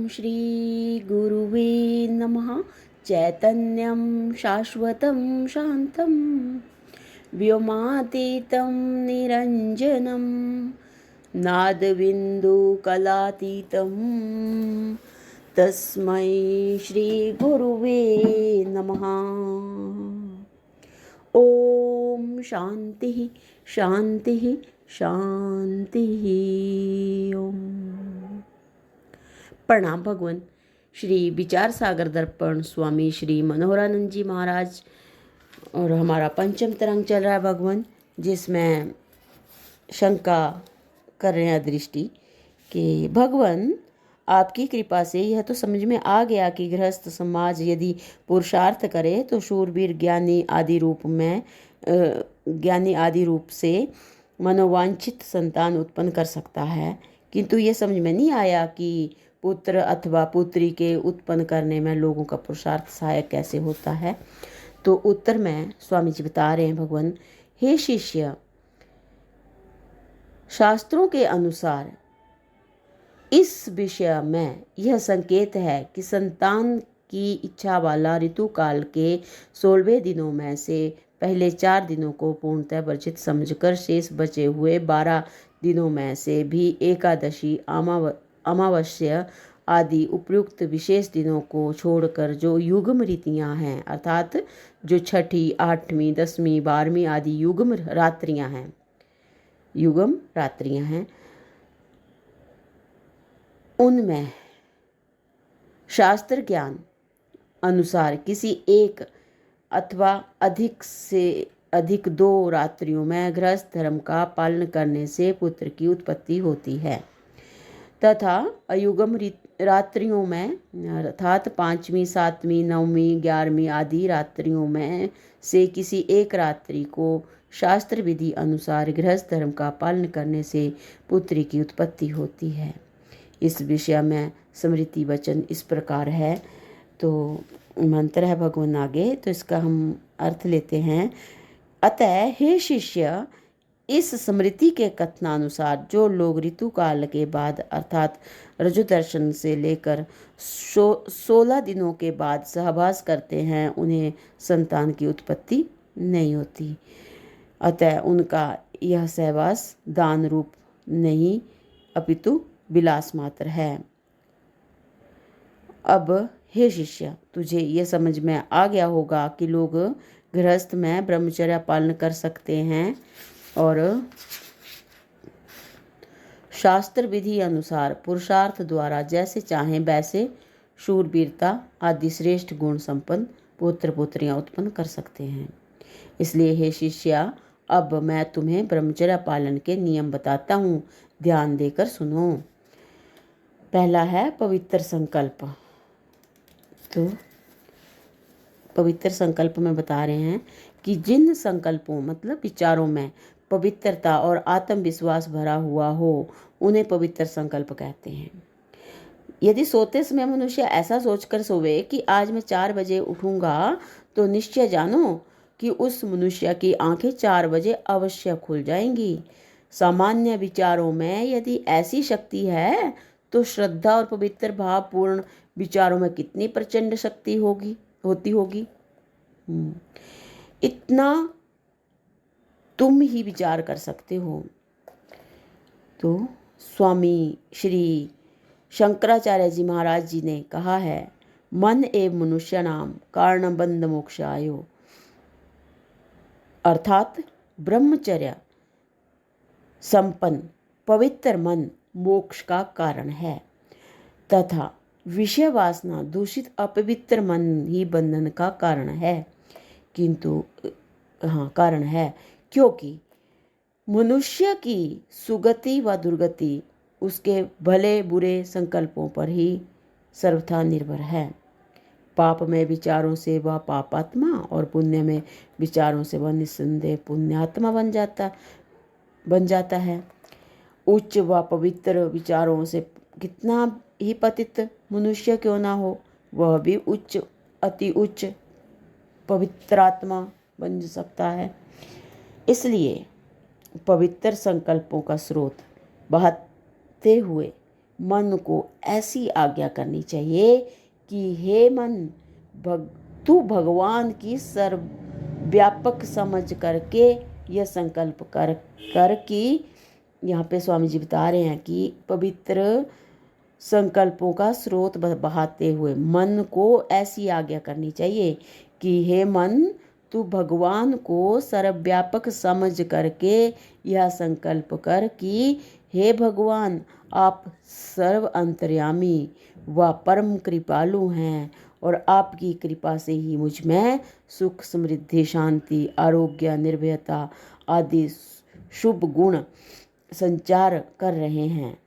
श्री गुरुवे नमः। चैतन्यं शाश्वतं शान्तं व्योमातीतं निरञ्जनं नादबिन्दुकलातीतं तस्मै श्रीगुरुवे नमः। ओम शांति शांति शांति। ओम। प्रणाम भगवान। श्री विचार सागर दर्पण स्वामी श्री मनोहरानंद जी महाराज और हमारा पंचम तरंग चल रहा है भगवान, जिसमें शंका कर रहे हैं दृष्टि कि भगवान आपकी कृपा से यह तो समझ में आ गया कि गृहस्थ समाज यदि पुरुषार्थ करे तो शूरवीर ज्ञानी आदि रूप से मनोवांछित संतान उत्पन्न कर सकता है, किंतु ये समझ में नहीं आया कि पुत्र अथवा पुत्री के उत्पन्न करने में लोगों का पुरुषार्थ सहायक कैसे होता है। तो उत्तर में स्वामी जी बता रहे हैं भगवान, हे शिष्य, शास्त्रों के अनुसार इस विषय में यह संकेत है कि संतान की इच्छा वाला ऋतुकाल के 16वें दिनों में से पहले 4 दिनों को पूर्णतः वर्जित समझकर शेष बचे हुए 12 दिनों में से भी एकादशी, अमावस्या आदि उपयुक्त विशेष दिनों को छोड़कर जो युग्म रीतियां हैं, अर्थात जो छठी, 8वीं, 10वीं, 12वीं आदि युग्म रात्रियां हैं, उनमें शास्त्र ज्ञान अनुसार किसी एक अथवा अधिक से अधिक 2 रात्रियों में गृहस्थ धर्म का पालन करने से पुत्र की उत्पत्ति होती है, तथा अयुग्म रात्रियों में अर्थात 5वीं, 7वीं, 9वीं, 11वीं आदि रात्रियों में से किसी एक रात्रि को शास्त्र विधि अनुसार गृहस्थ धर्म का पालन करने से पुत्री की उत्पत्ति होती है। इस विषय में स्मृति वचन इस प्रकार है। तो मंत्र है भगवान आगे, तो इसका हम अर्थ लेते हैं। अतः हे शिष्य, इस स्मृति के कथनानुसार जो लोग ऋतुकाल के बाद अर्थात रजोदर्शन से लेकर 16 दिनों के बाद सहवास करते हैं, उन्हें संतान की उत्पत्ति नहीं होती। अतः उनका यह सहवास दान रूप नहीं अपितु विलास मात्र है। अब हे शिष्य, तुझे यह समझ में आ गया होगा कि लोग गृहस्थ में ब्रह्मचर्य पालन कर सकते हैं और शास्त्र विधि अनुसार पुरुषार्थ द्वारा जैसे चाहें वैसे शूरवीरता आदि श्रेष्ठ गुण संपन्न पुत्र पुत्रियां उत्पन्न कर सकते हैं। इसलिए हे शिष्या, अब मैं तुम्हें ब्रह्मचर्य पालन के नियम बताता हूँ, ध्यान देकर सुनो। पहला है पवित्र संकल्प। तो पवित्र संकल्प में बता रहे हैं कि जिन संकल्पों मतलब विचारों में पवित्रता और आत्मविश्वास भरा हुआ हो, उन्हें पवित्र संकल्प कहते हैं। यदि सोते समय मनुष्य ऐसा सोचकर सोवे कि आज मैं 4 बजे उठूंगा, तो निश्चय जानो कि उस मनुष्य की आंखें 4 बजे अवश्य खुल जाएंगी। सामान्य विचारों में यदि ऐसी शक्ति है, तो श्रद्धा और पवित्र भावपूर्ण विचारों में कितनी प्रचंड शक्ति होती होगी। इतना तुम ही विचार कर सकते हो। तो स्वामी श्री शंकराचार्य जी महाराज जी ने कहा है, मन एव मनुष्य नाम कारण बंध मोक्षायो, अर्थात ब्रह्मचर्य संपन्न पवित्र मन मोक्ष का कारण है, तथा विषय वासना दूषित अपवित्र मन ही बंधन का कारण है। क्योंकि मनुष्य की सुगति व दुर्गति उसके भले बुरे संकल्पों पर ही सर्वथा निर्भर है। पाप में विचारों से वह पापात्मा और पुण्य में विचारों से वह निस्संदेह पुण्यात्मा बन जाता है। उच्च व पवित्र विचारों से कितना ही पतित मनुष्य क्यों ना हो, वह भी अति उच्च पवित्रात्मा बन सकता है। इसलिए पवित्र संकल्पों का स्रोत बहते हुए मन को ऐसी आज्ञा करनी चाहिए कि हे मन, तू भगवान की सर्वव्यापक समझ करके यह संकल्प कर कि, यहाँ पे स्वामी जी बता रहे हैं कि पवित्र संकल्पों का स्रोत बहाते हुए मन को ऐसी आज्ञा करनी चाहिए कि हे मन, तू भगवान को सर्वव्यापक समझ करके यह संकल्प कर कि हे भगवान, आप सर्व अंतर्यामी व परम कृपालु हैं और आपकी कृपा से ही मुझ में सुख, समृद्धि, शांति, आरोग्य, निर्भयता आदि शुभ गुण संचार कर रहे हैं।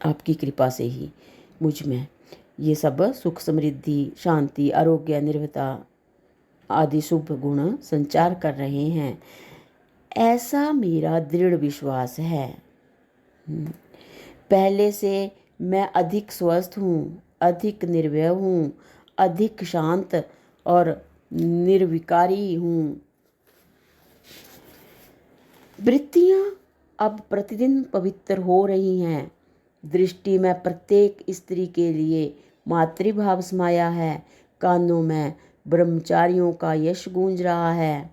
आपकी कृपा से ही मुझ में ये सब सुख, समृद्धि, शांति, आरोग्य, निर्भयता आदि शुभ गुण संचार कर रहे हैं, ऐसा मेरा दृढ़ विश्वास है। पहले से मैं अधिक स्वस्थ हूँ, अधिक निर्भय हूँ, अधिक शांत और निर्विकारी हूँ। वृत्तियाँ अब प्रतिदिन पवित्र हो रही हैं। दृष्टि में प्रत्येक स्त्री के लिए मातृभाव समाया है। कानों में ब्रह्मचारियों का यश गूंज रहा है।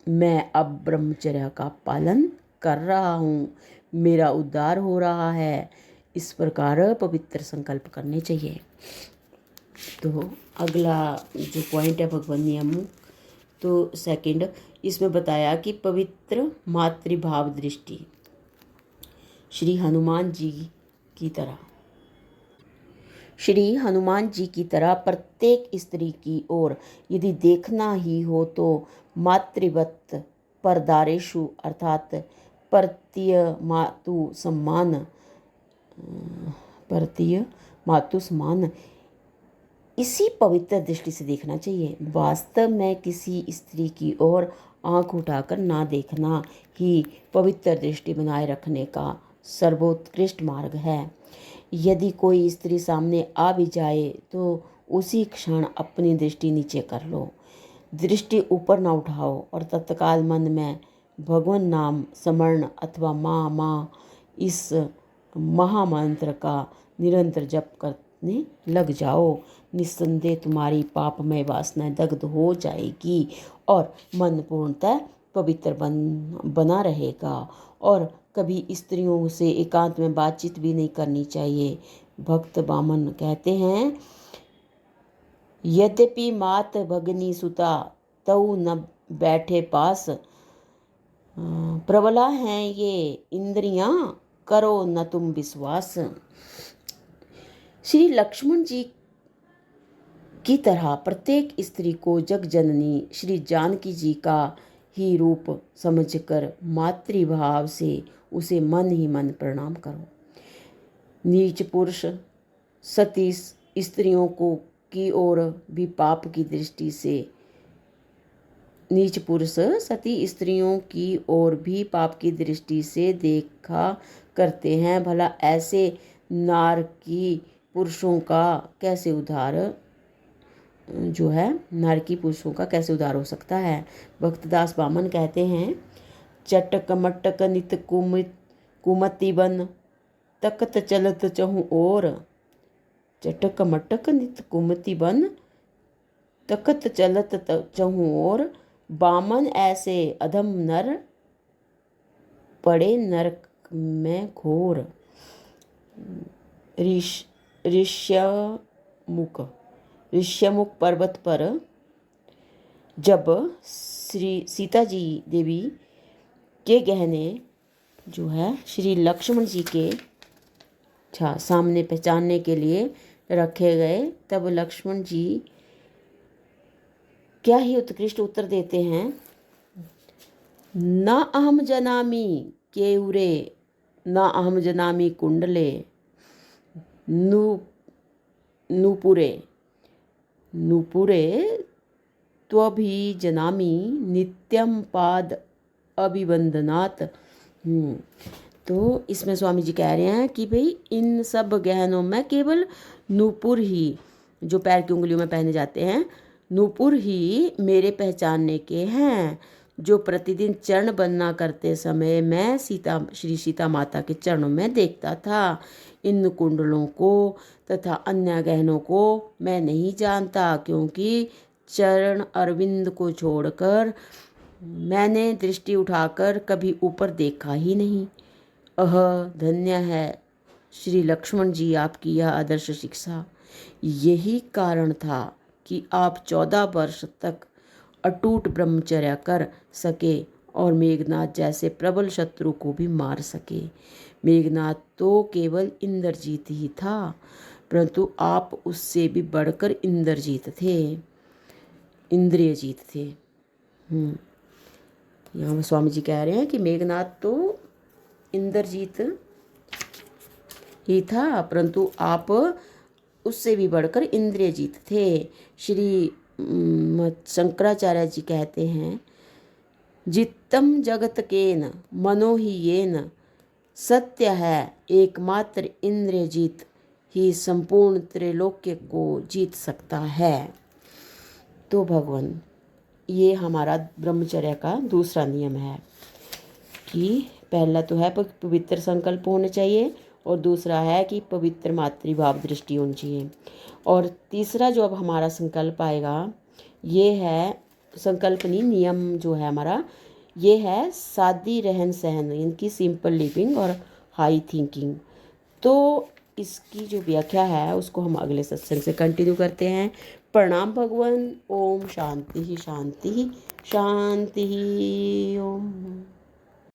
मैं अब ब्रह्मचर्य का पालन कर रहा हूँ, मेरा उद्धार हो रहा है। इस प्रकार पवित्र संकल्प करने चाहिए। तो अगला जो पॉइंट है भगवत नियम, तो सेकंड, इसमें बताया कि पवित्र मातृभाव दृष्टि श्री हनुमान जी की तरह प्रत्येक स्त्री की ओर यदि देखना ही हो तो मातृवत परदारेषु अर्थात परतीय मातु समान इसी पवित्र दृष्टि से देखना चाहिए। वास्तव में किसी स्त्री की ओर आंख उठाकर ना देखना ही पवित्र दृष्टि बनाए रखने का सर्वोत्कृष्ट मार्ग है। यदि कोई स्त्री सामने आ भी जाए तो उसी क्षण अपनी दृष्टि नीचे कर लो, दृष्टि ऊपर ना उठाओ और तत्काल मन में भगवान नाम स्मरण अथवा माँ माँ इस महामंत्र का निरंतर जप करने लग जाओ। निस्संदेह तुम्हारी पापमय वासनाएं दग्ध हो जाएगी और मन पूर्णतः पवित्र बना रहेगा। और कभी स्त्रियों से एकांत में बातचीत भी नहीं करनी चाहिए। भक्त बामन कहते हैं, यद्यपि मात भगनी सुता तऊ न बैठे पास, प्रबला हैं ये इंद्रियां करो न तुम विश्वास। श्री लक्ष्मण जी की तरह प्रत्येक स्त्री को जग जननी श्री जानकी जी का ही रूप समझकर मातृभाव से उसे मन ही मन प्रणाम करो। नीच पुरुष सती स्त्रियों को की ओर भी पाप की दृष्टि से नीच पुरुष सती स्त्रियों की ओर भी पाप की दृष्टि से देखा करते हैं। भला ऐसे नारकी पुरुषों का कैसे उद्धार नारकी पुरुषों का कैसे उद्धार हो सकता है। भक्तदास बामन कहते हैं, चटक मटक नित कुमति बन तकत चलत चहु ओर। चटक मटक नित कुमति बन तकत चलत चहु ओर। बामन ऐसे अधम नर पड़े नरक में घोर। ऋष्यमुख पर्वत पर जब श्री सीता जी देवी के गहने श्री लक्ष्मण जी के सामने पहचानने के लिए रखे गए, तब लक्ष्मण जी क्या ही उत्कृष्ट उत्तर देते हैं, न अहम जनामि केयूरे न अहम जनामि कुंडले नूपुरे त्वभि जनामि नित्यम पाद अभिवंदनात्। तो इसमें स्वामी जी कह रहे हैं कि भाई इन सब गहनों में केवल नूपुर ही, जो पैर की उंगलियों में पहने जाते हैं, नूपुर ही मेरे पहचानने के हैं। जो प्रतिदिन चरण वंदना करते समय मैं श्री सीता माता के चरणों में देखता था। इन कुंडलों को तथा अन्य गहनों को मैं नहीं जानता, क्योंकि चरण अरविंद को छोड़कर मैंने दृष्टि उठाकर कभी ऊपर देखा ही नहीं। धन्य है श्री लक्ष्मण जी आपकी यह आदर्श शिक्षा। यही कारण था कि आप 14 वर्ष तक अटूट ब्रह्मचर्य कर सके और मेघनाथ जैसे प्रबल शत्रु को भी मार सके। मेघनाथ तो केवल इंद्रजीत ही था, परंतु आप उससे भी बढ़कर इंद्रजीत थे, इंद्रियजीत थे। यहाँ स्वामी जी कह रहे हैं कि मेघनाथ तो इंद्रजीत ही था, परंतु आप उससे भी बढ़कर इंद्रियजीत थे। श्री शंकराचार्य जी कहते हैं, जित्तम जगत केन मनो ही येन, सत्य है एकमात्र इंद्रियजीत ही संपूर्ण त्रैलोक्य को जीत सकता है। तो भगवान, ये हमारा ब्रह्मचर्य का दूसरा नियम है कि पहला तो है पवित्र संकल्प होने चाहिए, और दूसरा है कि पवित्र मातृभाव दृष्टि होनी चाहिए, और तीसरा जो अब हमारा संकल्प आएगा ये है, संकल्प नहीं, नियम जो है हमारा ये है सादी रहन सहन, इनकी सिंपल लिविंग और हाई थिंकिंग। तो इसकी जो व्याख्या है उसको हम अगले सत्संग से कंटिन्यू करते हैं। प्रणाम भगवान। ओम शांति शांति शांति। ओम।